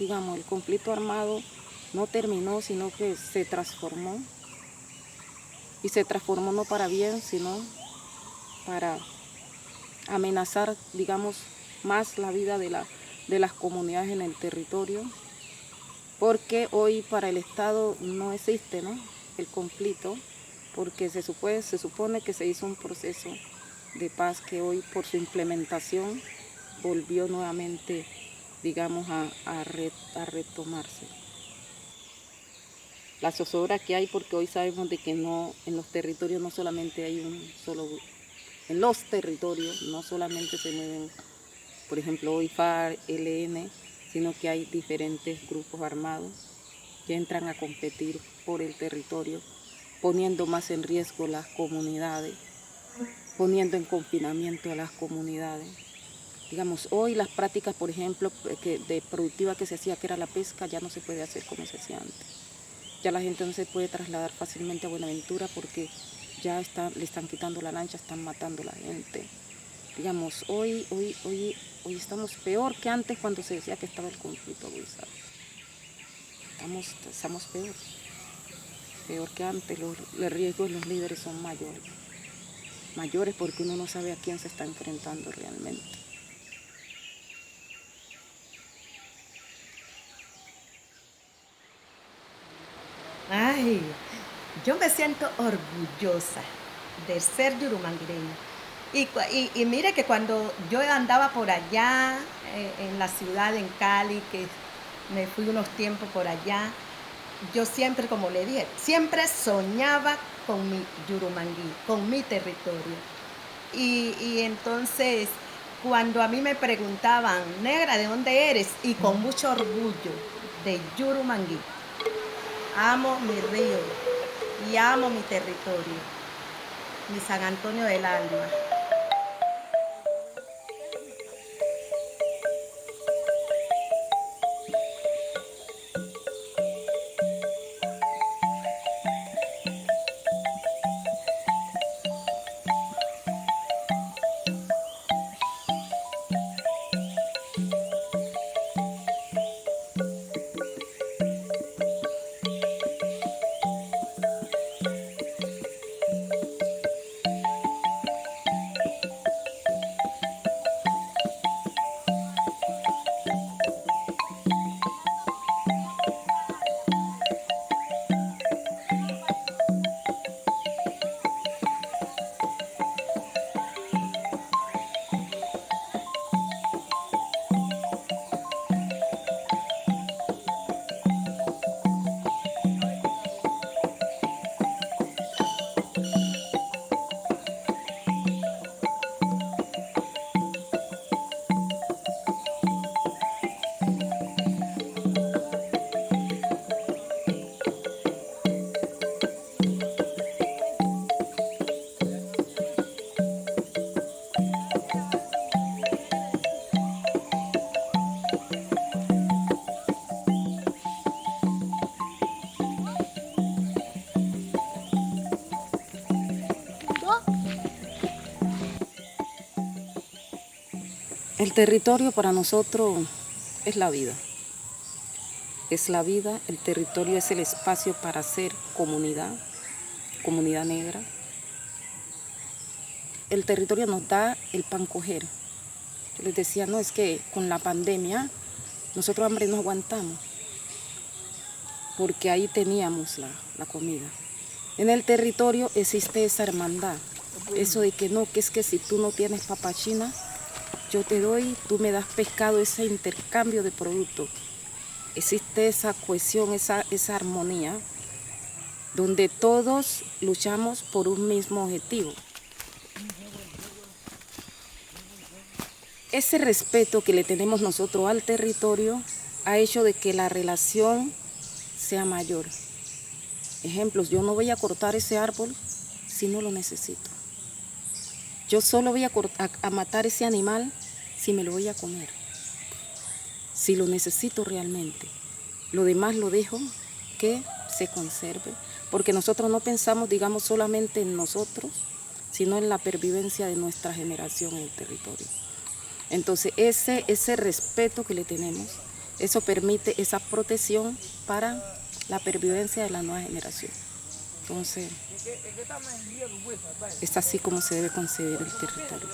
digamos, el conflicto armado no terminó, sino que se transformó. Y se transformó no para bien, sino para amenazar, digamos, más la vida de las comunidades en el territorio. Porque hoy para el Estado no existe, ¿no?, el conflicto, porque se supone que se hizo un proceso de paz que hoy por su implementación volvió nuevamente, digamos, a retomarse. La zozobra que hay, porque hoy sabemos de que no, en los territorios no solamente hay un solo, en los territorios no solamente se mueven, por ejemplo, hoy FARC, ELN, sino que hay diferentes grupos armados que entran a competir por el territorio, poniendo más en riesgo las comunidades, poniendo en confinamiento a las comunidades. Digamos, hoy las prácticas, por ejemplo, de productiva que se hacía, que era la pesca, ya no se puede hacer como se hacía antes. Ya la gente no se puede trasladar fácilmente a Buenaventura porque ya le están quitando la lancha, están matando a la gente. Digamos, hoy estamos peor que antes cuando se decía que estaba el conflicto agudizado. Estamos peor que antes. Los riesgos de los líderes son mayores porque uno no sabe a quién se está enfrentando realmente. Ay, yo me siento orgullosa de ser yurumanguereña. Y mire que cuando yo andaba por allá, en la ciudad, en Cali, que me fui unos tiempos por allá, yo siempre, como le dije, siempre soñaba con mi Yurumangui, con mi territorio. Y entonces, cuando a mí me preguntaban, negra, ¿de dónde eres? Y con mucho orgullo, de Yurumangui. Amo mi río y amo mi territorio, mi San Antonio del Alma. El territorio para nosotros es la vida. Es la vida, el territorio es el espacio para hacer comunidad negra. El territorio nos da el pan coger. Yo les decía, no, es que con la pandemia nosotros hambre no aguantamos, porque ahí teníamos la comida. En el territorio existe esa hermandad, eso de que no, que es que si tú no tienes papachina, yo te doy, tú me das pescado, ese intercambio de productos. Existe esa cohesión, esa armonía, donde todos luchamos por un mismo objetivo. Ese respeto que le tenemos nosotros al territorio ha hecho de que la relación sea mayor. Ejemplos, yo no voy a cortar ese árbol si no lo necesito. Yo solo voy a matar ese animal si me lo voy a comer, si lo necesito realmente. Lo demás lo dejo que se conserve, porque nosotros no pensamos, digamos, solamente en nosotros, sino en la pervivencia de nuestra generación en el territorio. Entonces, ese respeto que le tenemos Eso permite esa protección para la pervivencia de la nueva generación. Entonces, es así como se debe concebir el territorio.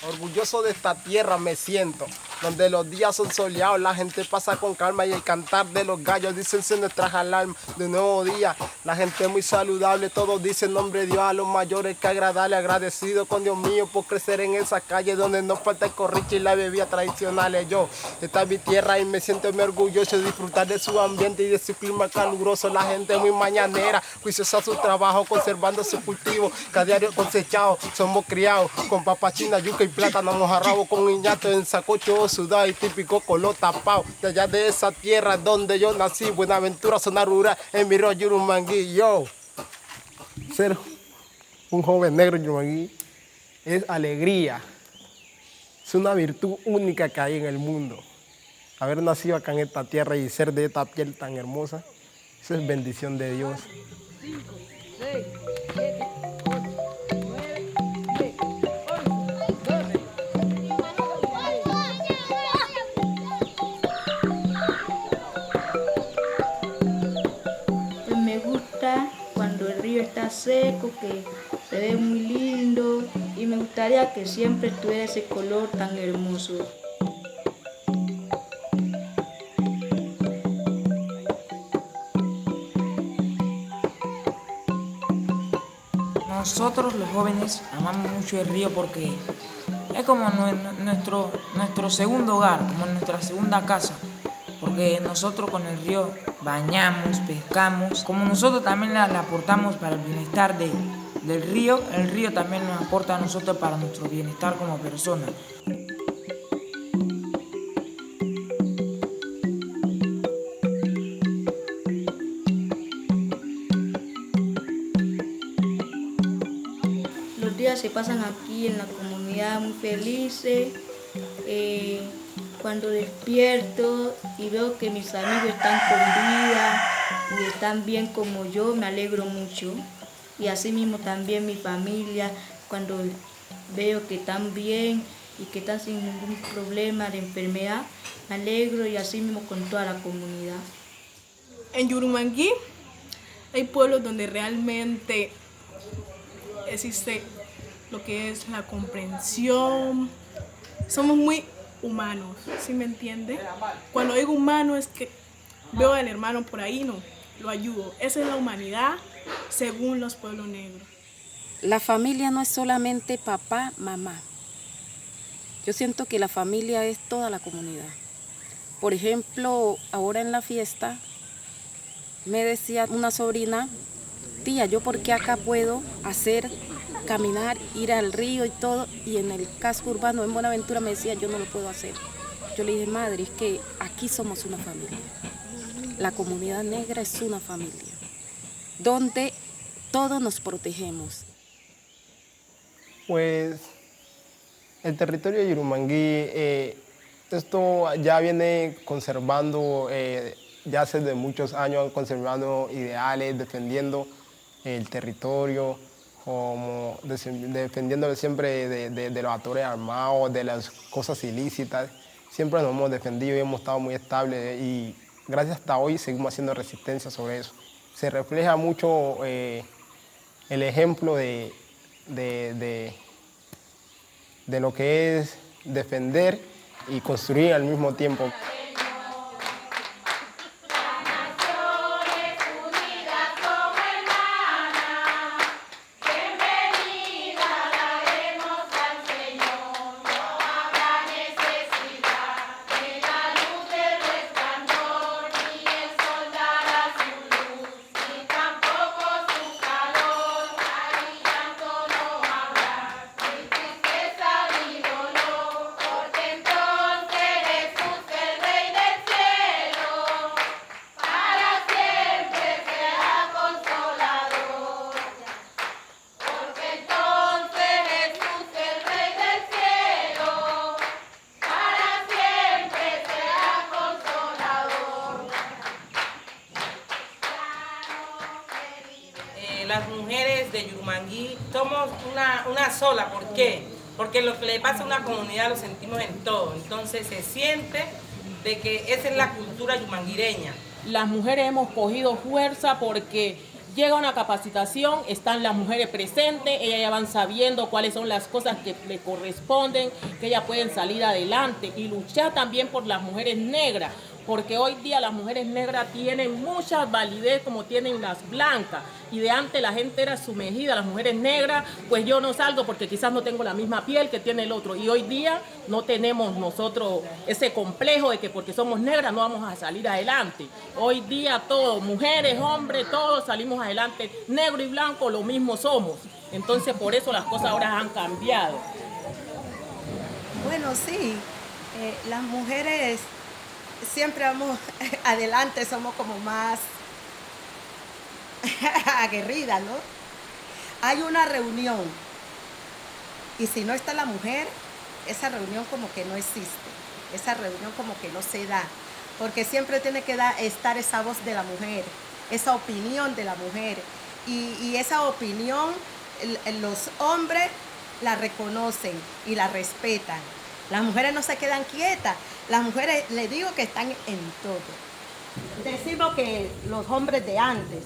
Orgulloso de esta tierra me siento, donde los días son soleados, la gente pasa con calma y el cantar de los gallos dicen en nuestras alarmas de un nuevo día. La gente es muy saludable, todos dicen nombre de Dios, a los mayores que agradable, agradecido con Dios mío por crecer en esa calle donde no falta el corriche y la bebida tradicional. Yo, esta es mi tierra y me siento muy orgulloso de disfrutar de su ambiente y de su clima caluroso. La gente es muy mañanera, juiciosa a su trabajo, conservando su cultivo, cada diario cosechado, somos criados con papachina, yuca y plátano mojarrabo con iñato en sacocho sudado y típico color tapado. De allá de esa tierra donde yo nací, Buenaventura, zona rural, en mi río Yurumangui. Yo, ser un joven negro en Yurumangui es alegría, es una virtud única que hay en el mundo. Haber nacido acá en esta tierra y ser de esta piel tan hermosa, eso es bendición de Dios. 5, 6, 7, 8, 9, 10, 11, 12. Pues me gusta cuando el río está seco, que se ve muy lindo y me gustaría que siempre tuviera ese color tan hermoso. Nosotros los jóvenes amamos mucho el río porque es como nuestro segundo hogar, como nuestra segunda casa, porque nosotros con el río bañamos, pescamos, como nosotros también le aportamos para el bienestar del río, el río también nos aporta a nosotros para nuestro bienestar como personas. Los días se pasan aquí en la comunidad muy felices. Cuando despierto y veo que mis amigos están con vida y están bien como yo, me alegro mucho. Y así mismo también mi familia, cuando veo que están bien y que están sin ningún problema de enfermedad, me alegro y así mismo con toda la comunidad. En Yurumangui hay pueblos donde realmente existe lo que es la comprensión. Somos muy humanos, ¿sí me entiende? Cuando digo humano es que veo al hermano por ahí, no, lo ayudo. Esa es la humanidad según los pueblos negros. La familia no es solamente papá, mamá. Yo siento que la familia es toda la comunidad. Por ejemplo, ahora en la fiesta me decía una sobrina, tía, ¿yo por qué acá puedo caminar, ir al río y todo? Y en el casco urbano, en Buenaventura, me decía, yo no lo puedo hacer. Yo le dije, madre, es que aquí somos una familia. La comunidad negra es una familia, donde todos nos protegemos. Pues el territorio de Yurumangui, esto ya viene conservando, ya hace de muchos años conservando ideales, defendiendo el territorio, como defendiéndolo siempre de los actores armados, de las cosas ilícitas. Siempre nos hemos defendido y hemos estado muy estables y gracias hasta hoy seguimos haciendo resistencia sobre eso. Se refleja mucho el ejemplo de lo que es defender y construir al mismo tiempo. Las mujeres de Yurumangui somos una sola. ¿Por qué? porque lo que le pasa a una comunidad lo sentimos en todo, entonces se siente de que esa es la cultura yumanguireña. Las mujeres hemos cogido fuerza porque llega una capacitación, están las mujeres presentes, ellas ya van sabiendo cuáles son las cosas que le corresponden, que ellas pueden salir adelante y luchar también por las mujeres negras, porque hoy día las mujeres negras tienen mucha validez como tienen las blancas, y de antes la gente era sumergida, las mujeres negras, pues yo no salgo porque quizás no tengo la misma piel que tiene el otro, y hoy día no tenemos nosotros ese complejo de que porque somos negras no vamos a salir adelante. Hoy día todos, mujeres, hombres, todos salimos adelante, negro y blanco lo mismo somos, entonces por eso las cosas ahora han cambiado. Bueno, sí, las mujeres siempre vamos adelante, somos como más aguerridas, ¿no? Hay una reunión y si no está la mujer, esa reunión como que no existe, esa reunión como que no se da, porque siempre tiene que estar esa voz de la mujer, esa opinión de la mujer, y esa opinión los hombres la reconocen y la respetan. Las mujeres no se quedan quietas, las mujeres, les digo que están en todo. Decimos que los hombres de antes,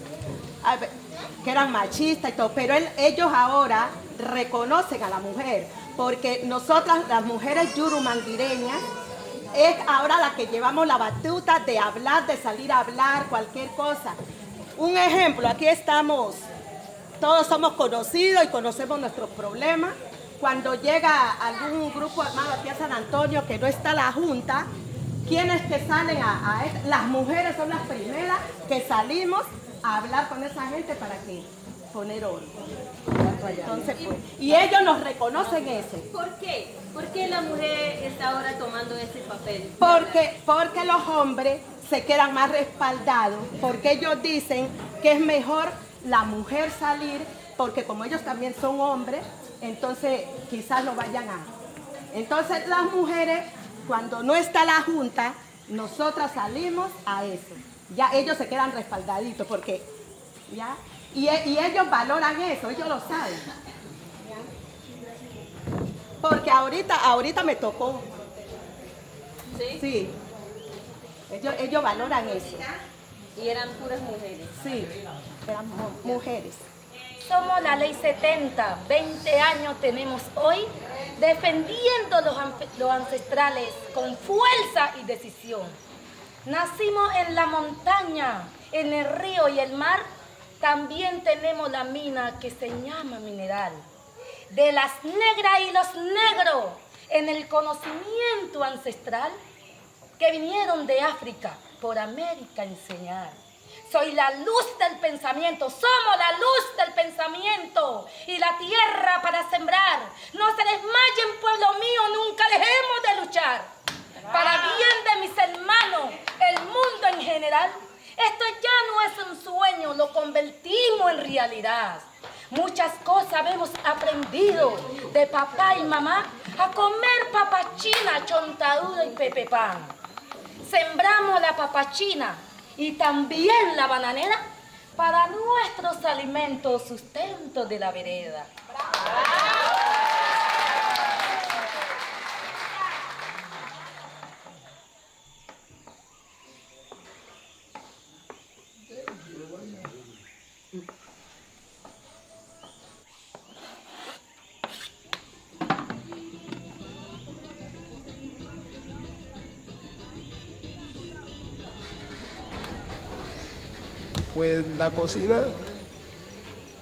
que eran machistas y todo, pero ellos ahora reconocen a la mujer, porque nosotras, las mujeres yurumanguireñas, es ahora la que llevamos la batuta de hablar, de salir a hablar, cualquier cosa. Un ejemplo, aquí estamos, todos somos conocidos y conocemos nuestros problemas. Cuando llega algún grupo armado aquí a San Antonio que no está la Junta, ¿quiénes que salen las mujeres son las primeras que salimos a hablar con esa gente para que poner orden? Entonces, pues, y ellos nos reconocen eso. ¿Por qué? ¿Por qué la mujer está ahora tomando ese papel? Porque los hombres se quedan más respaldados, porque ellos dicen que es mejor la mujer salir, porque como ellos también son hombres, entonces quizás no vayan a... Entonces las mujeres, cuando no está la Junta, nosotras salimos a eso. Ya ellos se quedan respaldaditos, porque... ¿ya? Y ellos valoran eso, ellos lo saben. Porque ahorita me tocó. ¿Sí? Sí. Ellos valoran eso. Y eran puras mujeres. Sí, eran mujeres. Somos la ley 70, 20 años tenemos hoy defendiendo los ancestrales con fuerza y decisión. Nacimos en la montaña, en el río y el mar, también tenemos la mina que se llama mineral. De las negras y los negros, en el conocimiento ancestral, que vinieron de África por América a enseñar. Soy la luz del pensamiento, somos la luz del pensamiento y la tierra para sembrar. No se desmayen, pueblo mío, nunca dejemos de luchar. Para bien de mis hermanos, el mundo en general, esto ya no es un sueño, lo convertimos en realidad. Muchas cosas hemos aprendido de papá y mamá a comer papachina, chontadura y pepe pan. Sembramos la papachina y también la bananera para nuestros alimentos, sustento de la vereda. Pues la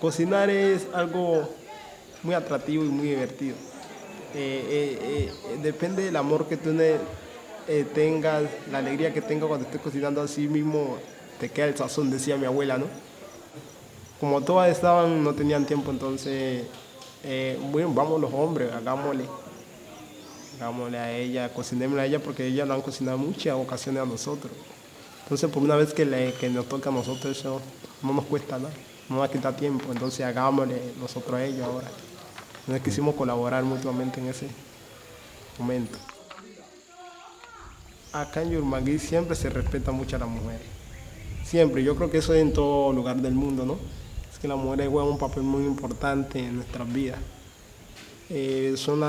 cocinar es algo muy atractivo y muy divertido. Depende del amor que tú tengas, la alegría que tengas cuando estés cocinando, así mismo te queda el sazón, decía mi abuela, ¿no? Como todas no tenían tiempo, entonces, bueno, vamos los hombres, hagámosle a ella, cocinémosle a ella, porque ella nos han cocinado muchas ocasiones a nosotros. Entonces, por una vez que nos toca a nosotros, eso no nos cuesta nada, no nos quita tiempo. Entonces, hagámosle nosotros a ellos ahora. Entonces, quisimos colaborar mutuamente en ese momento. Acá en Yurumanguí siempre se respeta mucho a las mujeres. Siempre, yo creo que eso es en todo lugar del mundo, ¿no? Es que las mujeres juegan un papel muy importante en nuestras vidas. son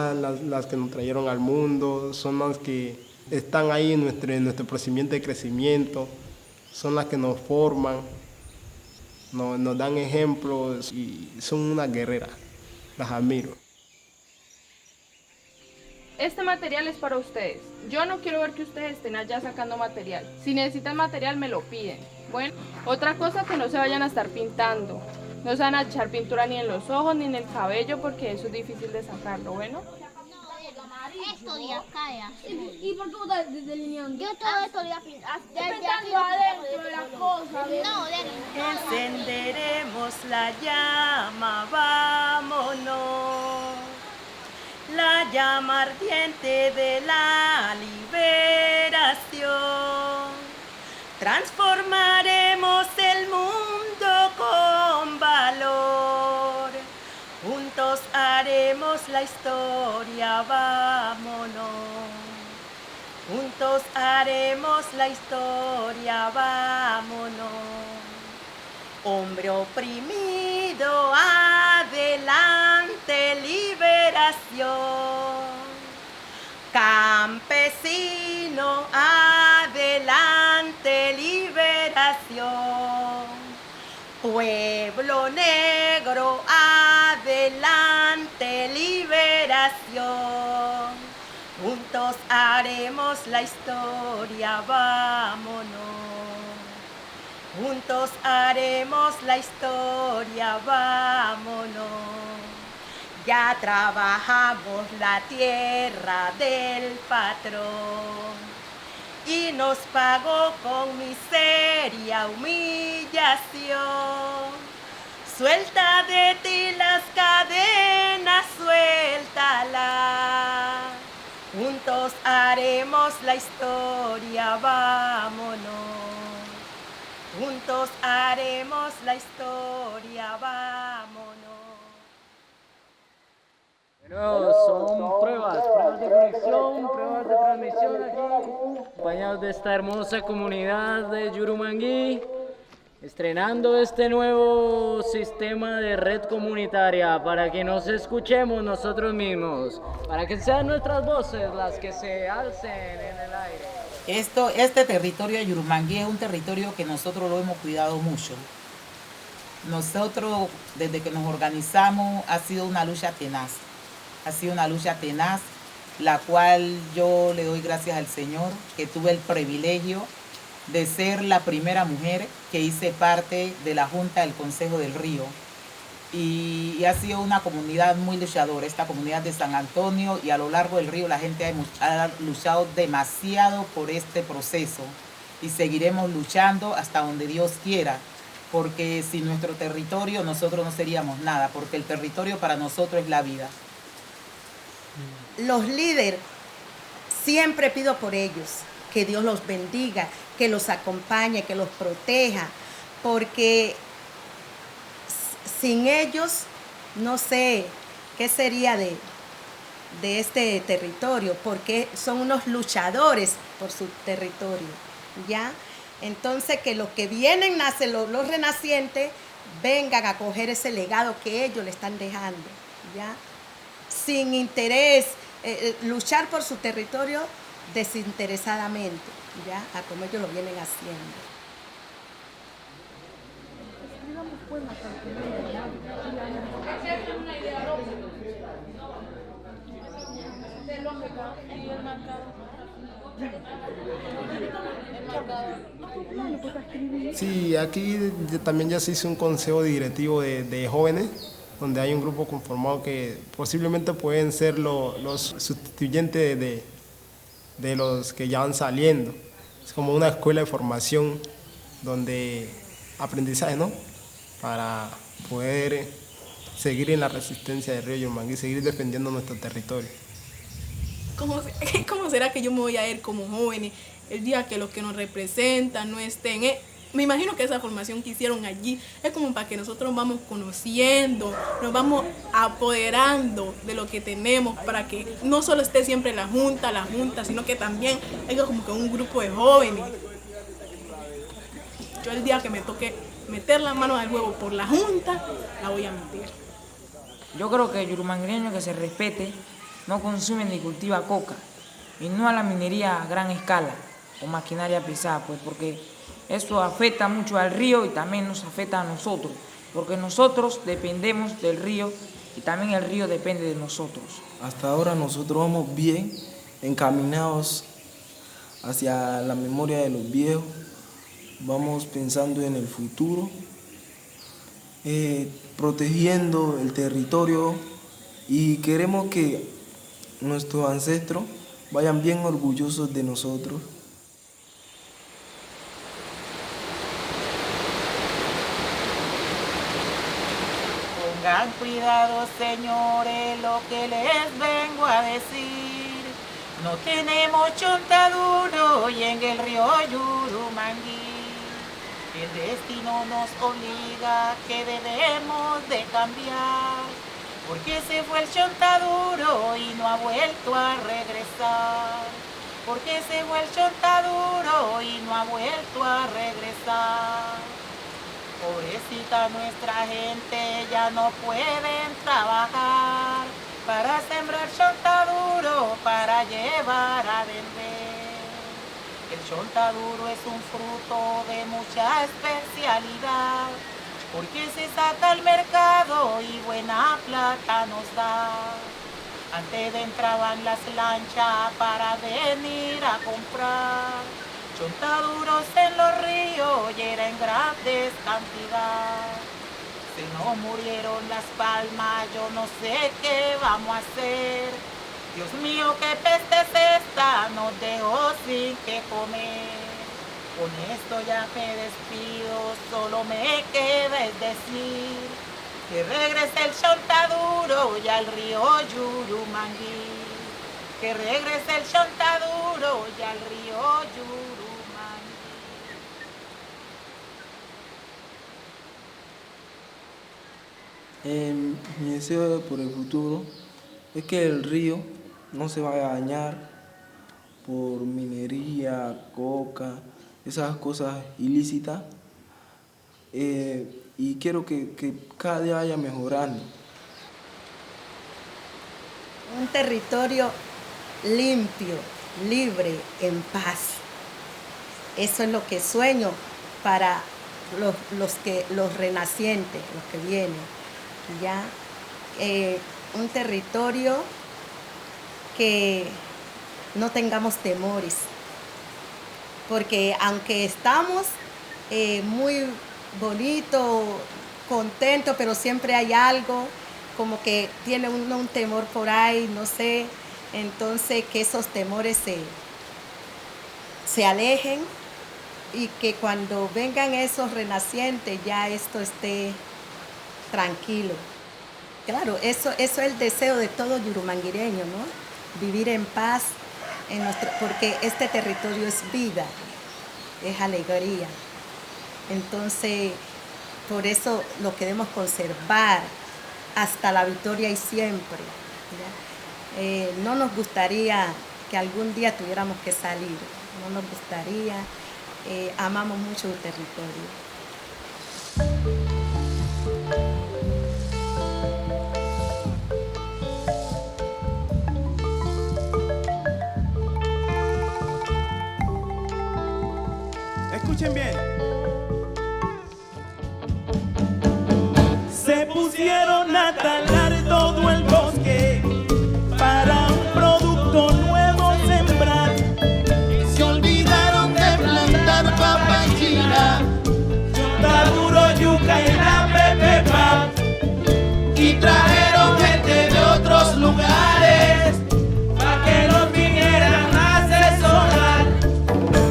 las que nos trajeron al mundo, son las que están ahí en nuestro procedimiento de crecimiento, son las que nos forman, nos dan ejemplos y son unas guerreras, las admiro. Este material es para ustedes. Yo no quiero ver que ustedes estén allá sacando material. Si necesitan material me lo piden. Bueno, otra cosa, que no se vayan a estar pintando. No se van a echar pintura ni en los ojos ni en el cabello porque eso es difícil de sacarlo, ¿bueno? Estos días cae. ¿Y por qué vos estás delineando? Yo todo estos días Pensando adentro de las cosas. No, Encenderemos la llama, vámonos. La llama ardiente de la liberación. Transformaremos el mundo con valor. Juntos haremos la historia, vámonos. Juntos haremos la historia, vámonos. Hombre oprimido, adelante, liberación. Campesino, adelante, liberación. Pueblo negro, adelante, liberación. Juntos haremos la historia, vámonos. Juntos haremos la historia, vámonos. Ya trabajamos la tierra del patrón y nos pagó con miseria, humillación. Suelta de ti las cadenas, suéltala. Juntos haremos la historia, vámonos. Juntos haremos la historia, vámonos. Bueno, son pruebas de conexión, pruebas de transmisión aquí, acompañados de esta hermosa comunidad de Yurumangui, estrenando este nuevo sistema de red comunitaria para que nos escuchemos nosotros mismos, para que sean nuestras voces las que se alcen en el aire. Este territorio de Yurumangui es un territorio que nosotros lo hemos cuidado mucho. Nosotros, desde que nos organizamos, ha sido una lucha tenaz. Ha sido una lucha tenaz, la cual yo le doy gracias al Señor, que tuve el privilegio de ser la primera mujer que hice parte de la Junta del Consejo del Río. Y ha sido una comunidad muy luchadora, esta comunidad de San Antonio, y a lo largo del río la gente ha luchado demasiado por este proceso y seguiremos luchando hasta donde Dios quiera, porque sin nuestro territorio nosotros no seríamos nada, porque el territorio para nosotros es la vida. Los líderes, siempre pido por ellos, que Dios los bendiga, que los acompañe, que los proteja, porque sin ellos no sé qué sería de este territorio, porque son unos luchadores por su territorio, ¿ya? Entonces que los que vienen, los renacientes, vengan a coger ese legado que ellos le están dejando, ¿ya? Sin interés, luchar por su territorio desinteresadamente, ¿ya? A como ellos lo vienen haciendo. Sí, aquí también ya se hizo un consejo directivo de jóvenes, donde hay un grupo conformado que posiblemente pueden ser los sustituyentes de los que ya van saliendo. Es como una escuela de formación donde aprendizaje, ¿no? Para poder seguir en la resistencia del río Yurumangui, seguir defendiendo nuestro territorio. ¿Cómo será que yo me voy a ir como jóvenes el día que los que nos representan no estén? Me imagino que esa formación que hicieron allí es como para que nosotros vamos conociendo, nos vamos apoderando de lo que tenemos, para que no solo esté siempre la junta, sino que también haya como que un grupo de jóvenes. Yo el día que me toque meter la mano al huevo por la junta, la voy a meter. yo creo que el yurumanguereño que se respete no consume ni cultiva coca, y no a la minería a gran escala o maquinaria pesada, pues porque eso afecta mucho al río y también nos afecta a nosotros, porque nosotros dependemos del río y también el río depende de nosotros. Hasta ahora nosotros vamos bien encaminados hacia la memoria de los viejos, vamos pensando en el futuro, protegiendo el territorio, y queremos que nuestros ancestros vayan bien orgullosos de nosotros. Pongan cuidado, señores, lo que les vengo a decir. No tenemos chontaduro y en el río Yurumangui el destino nos obliga que debemos de cambiar, porque se fue el chontaduro y no ha vuelto a regresar. Porque se fue el chontaduro y no ha vuelto a regresar. Pobrecita nuestra gente, ya no pueden trabajar para sembrar chontaduro, para llevar a vender. El chontaduro es un fruto de mucha especialidad, porque se saca al mercado y buena plata nos da. Antes entraban las lanchas para venir a comprar chontaduros en los ríos y era en grandes cantidades. Se nos murieron las palmas, yo no sé qué vamos a hacer. Dios mío, qué peste es esta, nos dejó sin qué comer. Con esto ya me despido, solo me queda es decir que regrese el chontaduro y al río Yurumangui. Que regrese el chontaduro y al río Yurumangui. Mi deseo por el futuro es que el río no se vaya a dañar por minería, coca, esas cosas ilícitas. Y quiero que cada día vaya mejorando. Un territorio limpio, libre, en paz. Eso es lo que sueño para los renacientes, los que vienen. ¿Ya? Un territorio que no tengamos temores, porque aunque estamos muy bonito, contento, pero siempre hay algo como que tiene uno un temor por ahí, no sé. Entonces que esos temores se alejen y que cuando vengan esos renacientes ya esto esté tranquilo. Claro, eso es el deseo de todo yurumanguireño, ¿no? Vivir en paz, porque este territorio es vida, es alegría. Entonces, por eso lo queremos conservar hasta la victoria y siempre. No nos gustaría que algún día tuviéramos que salir, no nos gustaría, amamos mucho el territorio. Escuchen bien. Se pusieron a talar todo el bosque para un producto nuevo sembrar. Se olvidaron de plantar papa china, chontaduro, yuca y la pepepa. Y trajeron gente de otros lugares para que los vinieran a asesorar.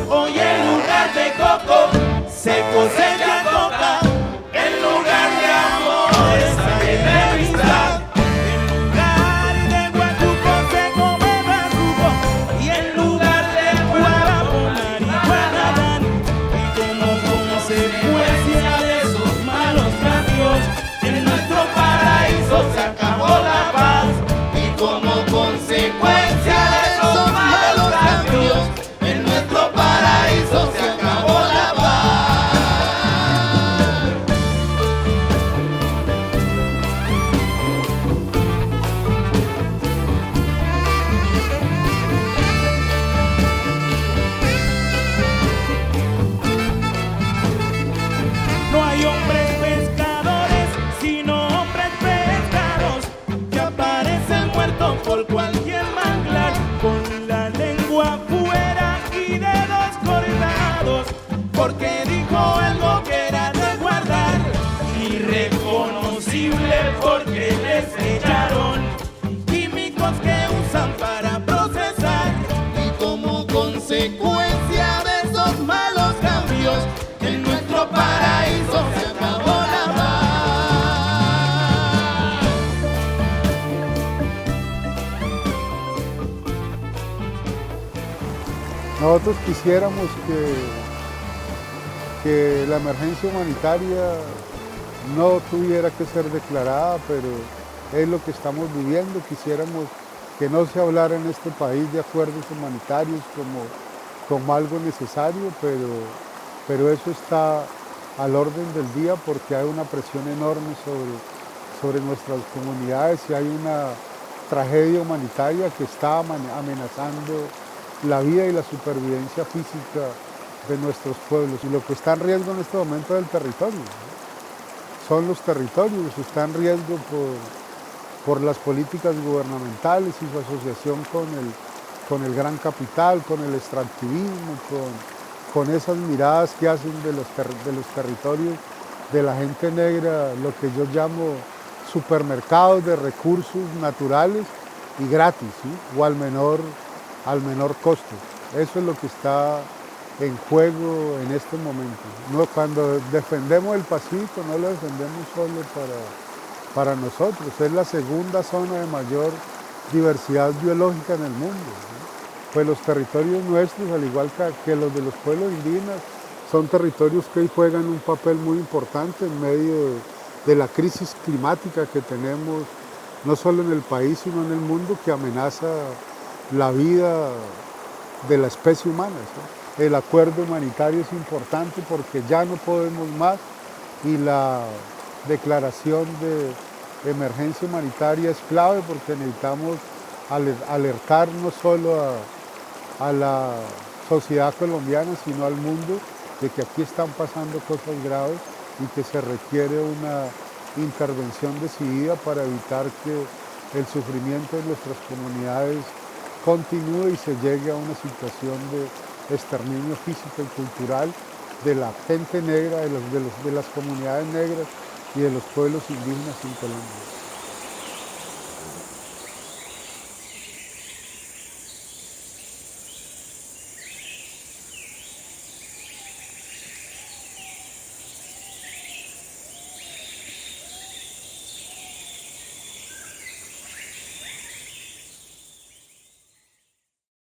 Hoy en lugar de coco se cosecha coca, en lugar de amores hay enemistad. irreconocible porque les echaron químicos que usan para procesar y como consecuencia de esos malos cambios en nuestro paraíso se acabó la paz. Nosotros quisiéramos que la emergencia humanitaria no tuviera que ser declarada, pero es lo que estamos viviendo. Quisiéramos que no se hablara en este país de acuerdos humanitarios como algo necesario, pero eso está al orden del día porque hay una presión enorme sobre nuestras comunidades y hay una tragedia humanitaria que está amenazando la vida y la supervivencia física de nuestros pueblos. Y lo que está en riesgo en este momento es el territorio, ¿no? Son los territorios, está en riesgo por las políticas gubernamentales y su asociación con el gran capital, con el extractivismo, con esas miradas que hacen de los territorios de la gente negra, lo que yo llamo supermercados de recursos naturales y gratis, ¿sí? O al menor costo. Eso es lo que está en juego en este momento. No, cuando defendemos el Pacífico no lo defendemos solo para nosotros, es la segunda zona de mayor diversidad biológica en el mundo, ¿no? Pues los territorios nuestros, al igual que los de los pueblos indígenas, son territorios que hoy juegan un papel muy importante en medio de la crisis climática que tenemos, no solo en el país, sino en el mundo, que amenaza la vida de la especie humana, ¿sí? El acuerdo humanitario es importante porque ya no podemos más y la declaración de emergencia humanitaria es clave porque necesitamos alertar no solo a la sociedad colombiana, sino al mundo de que aquí están pasando cosas graves y que se requiere una intervención decidida para evitar que el sufrimiento de nuestras comunidades continúe y se llegue a una situación de exterminio físico y cultural de la gente negra, de las comunidades negras y de los pueblos indígenas en Colombia.